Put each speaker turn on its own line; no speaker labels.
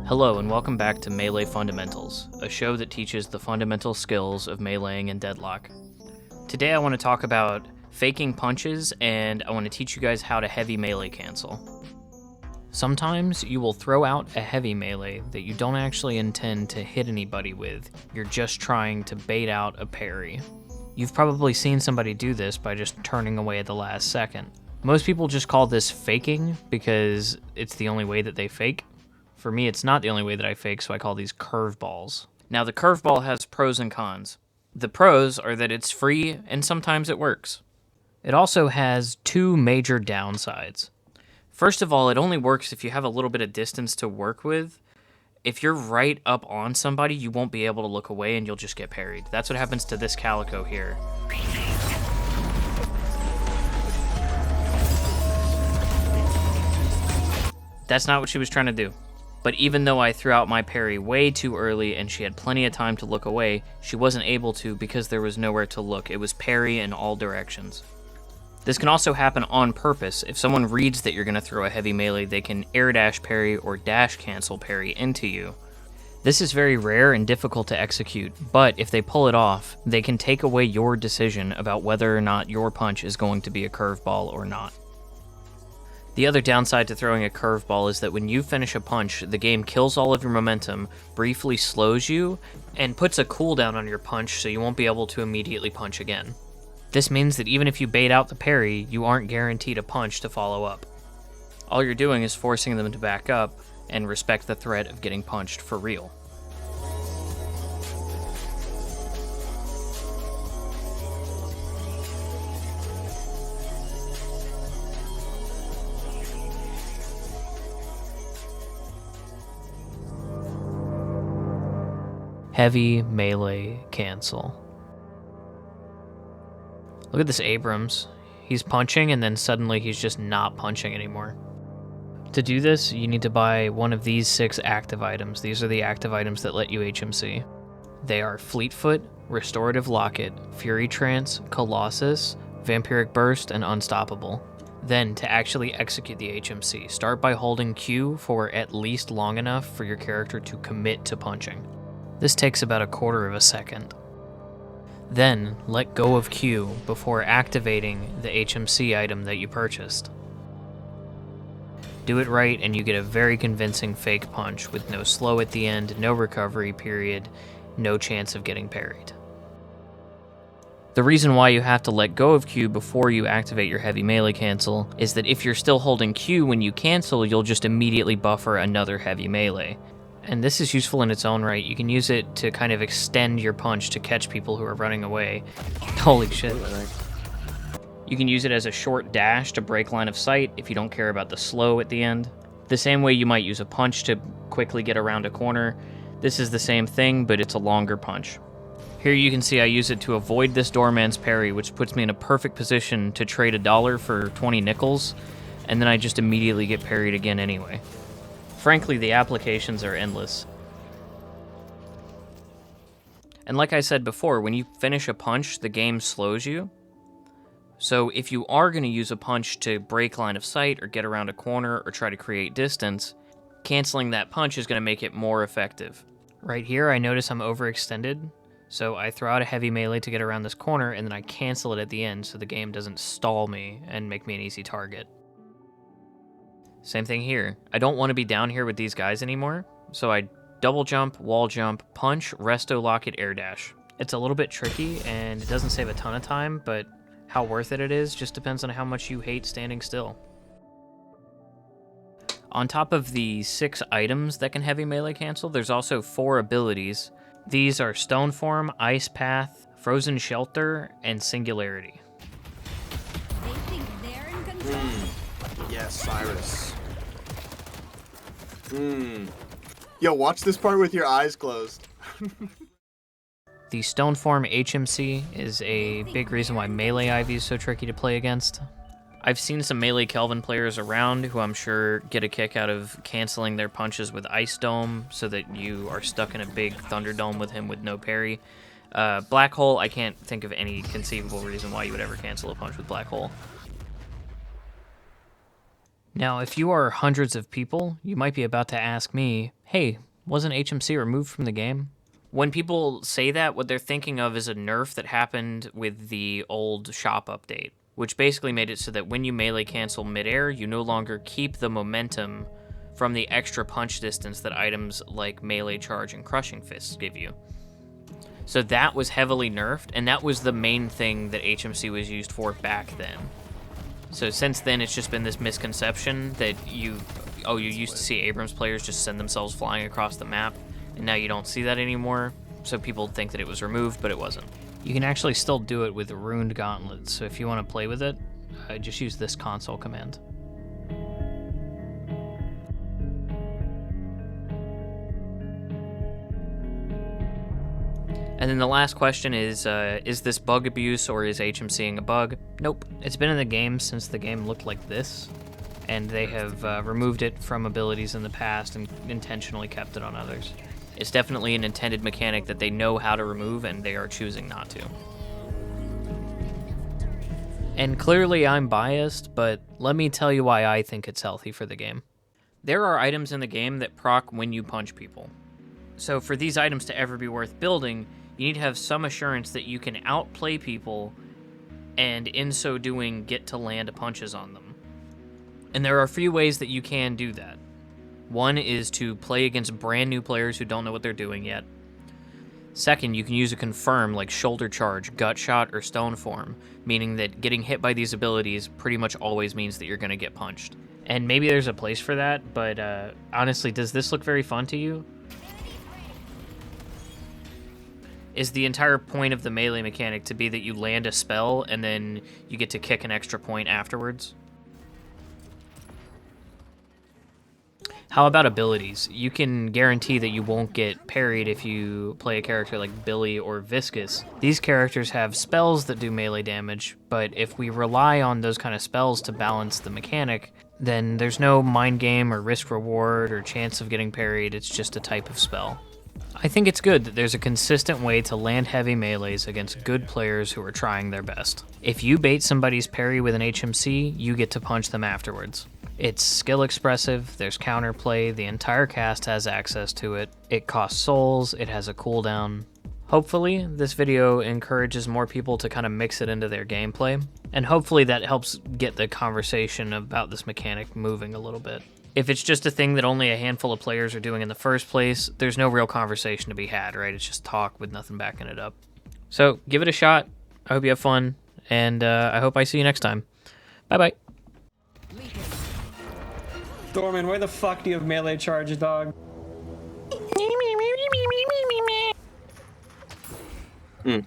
Hello and welcome back to Melee Fundamentals, a show that teaches the fundamental skills of meleeing and deadlock. Today I want to talk about faking punches, and I want to teach you guys how to heavy melee cancel. Sometimes you will throw out a heavy melee that you don't actually intend to hit anybody with, you're just trying to bait out a parry. You've probably seen somebody do this by just turning away at the last second. Most people just call this faking because it's the only way that they fake. For me, it's not the only way that I fake, so I call these curveballs. Now, the curveball has pros and cons. The pros are that it's free, and sometimes it works. It also has two major downsides. First of all, it only works if you have a little bit of distance to work with. If you're right up on somebody, you won't be able to look away, and you'll just get parried. That's what happens to this Calico here. That's not what she was trying to do. But even though I threw out my parry way too early and she had plenty of time to look away, she wasn't able to because there was nowhere to look. It was parry in all directions. This can also happen on purpose. If someone reads that you're going to throw a heavy melee, they can air dash parry or dash cancel parry into you. This is very rare and difficult to execute, but if they pull it off, they can take away your decision about whether or not your punch is going to be a curveball or not. The other downside to throwing a curveball is that when you finish a punch, the game kills all of your momentum, briefly slows you, and puts a cooldown on your punch so you won't be able to immediately punch again. This means that even if you bait out the parry, you aren't guaranteed a punch to follow up. All you're doing is forcing them to back up and respect the threat of getting punched for real. Heavy melee cancel. Look at this Abrams. He's punching and then suddenly he's just not punching anymore. To do this, you need to buy one of these 6 active items. These are the active items that let you HMC. They are Fleetfoot, Restorative Locket, Fury Trance, Colossus, Vampiric Burst, and Unstoppable. Then, to actually execute the HMC, start by holding Q for at least long enough for your character to commit to punching. This takes about a quarter of a second. Then, let go of Q before activating the HMC item that you purchased. Do it right and you get a very convincing fake punch with no slow at the end, no recovery period, no chance of getting parried. The reason why you have to let go of Q before you activate your heavy melee cancel is that if you're still holding Q when you cancel, you'll just immediately buffer another heavy melee. And this is useful in its own right. You can use it to kind of extend your punch to catch people who are running away. Holy shit. You can use it as a short dash to break line of sight if you don't care about the slow at the end. The same way you might use a punch to quickly get around a corner. This is the same thing, but it's a longer punch. Here you can see I use it to avoid this doorman's parry, which puts me in a perfect position to trade $1 for 20 nickels, and then I just immediately get parried again anyway. Frankly, the applications are endless. And like I said before, when you finish a punch, the game slows you. So if you are going to use a punch to break line of sight or get around a corner or try to create distance, canceling that punch is going to make it more effective. Right here, I notice I'm overextended, so I throw out a heavy melee to get around this corner, and then I cancel it at the end so the game doesn't stall me and make me an easy target. Same thing here. I don't want to be down here with these guys anymore, so I double jump, wall jump, punch, resto locket, air dash. It's a little bit tricky, and it doesn't save a ton of time, but how worth it is just depends on how much you hate standing still. On top of the 6 items that can heavy melee cancel, there's also 4 abilities. These are Stone Form, Ice Path, Frozen Shelter, and Singularity.
They think they're in control.
Yes, Cyrus. Yo, watch this part with your eyes closed.
The Stone Form HMC is a big reason why Melee Ivy is so tricky to play against. I've seen some Melee Kelvin players around who I'm sure get a kick out of canceling their punches with Ice Dome so that you are stuck in a big Thunderdome with him with no parry. Black Hole, I can't think of any conceivable reason why you would ever cancel a punch with Black Hole. Now, if you are hundreds of people, you might be about to ask me, hey, wasn't HMC removed from the game? When people say that, what they're thinking of is a nerf that happened with the old shop update, which basically made it so that when you melee cancel midair, you no longer keep the momentum from the extra punch distance that items like melee charge and crushing fists give you. So that was heavily nerfed, and that was the main thing that HMC was used for back then. So since then, it's just been this misconception that you used to see Abrams players just send themselves flying across the map, and now you don't see that anymore. So people think that it was removed, but it wasn't. You can actually still do it with Runed Gauntlets, so if you want to play with it, just use this console command. And then the last question is this bug abuse or is HMCing a bug? Nope. It's been in the game since the game looked like this, and they have removed it from abilities in the past and intentionally kept it on others. It's definitely an intended mechanic that they know how to remove, and they are choosing not to. And clearly I'm biased, but let me tell you why I think it's healthy for the game. There are items in the game that proc when you punch people. So for these items to ever be worth building, you need to have some assurance that you can outplay people and in so doing get to land punches on them. And there are a few ways that you can do that. One is to play against brand new players who don't know what they're doing yet. Second, you can use a confirm like shoulder charge, gut shot, or stone form, meaning that getting hit by these abilities pretty much always means that you're going to get punched. And maybe there's a place for that, but honestly, does this look very fun to you? Is the entire point of the melee mechanic to be that you land a spell and then you get to kick an extra point afterwards? How about abilities? You can guarantee that you won't get parried if you play a character like Billy or Viscous. These characters have spells that do melee damage, but if we rely on those kind of spells to balance the mechanic, then there's no mind game or risk reward or chance of getting parried. It's just a type of spell. I think it's good that there's a consistent way to land heavy melees against good players who are trying their best. If you bait somebody's parry with an HMC, you get to punch them afterwards. It's skill expressive, there's counterplay, the entire cast has access to it, it costs souls, it has a cooldown. Hopefully, this video encourages more people to kind of mix it into their gameplay, and hopefully that helps get the conversation about this mechanic moving a little bit. If it's just a thing that only a handful of players are doing in the first place, there's no real conversation to be had, right? It's just talk with nothing backing it up. So, give it a shot. I hope you have fun, and I hope I see you next time. Bye-bye.
Dorman, where the fuck do you have melee charge, dog?
Hmm.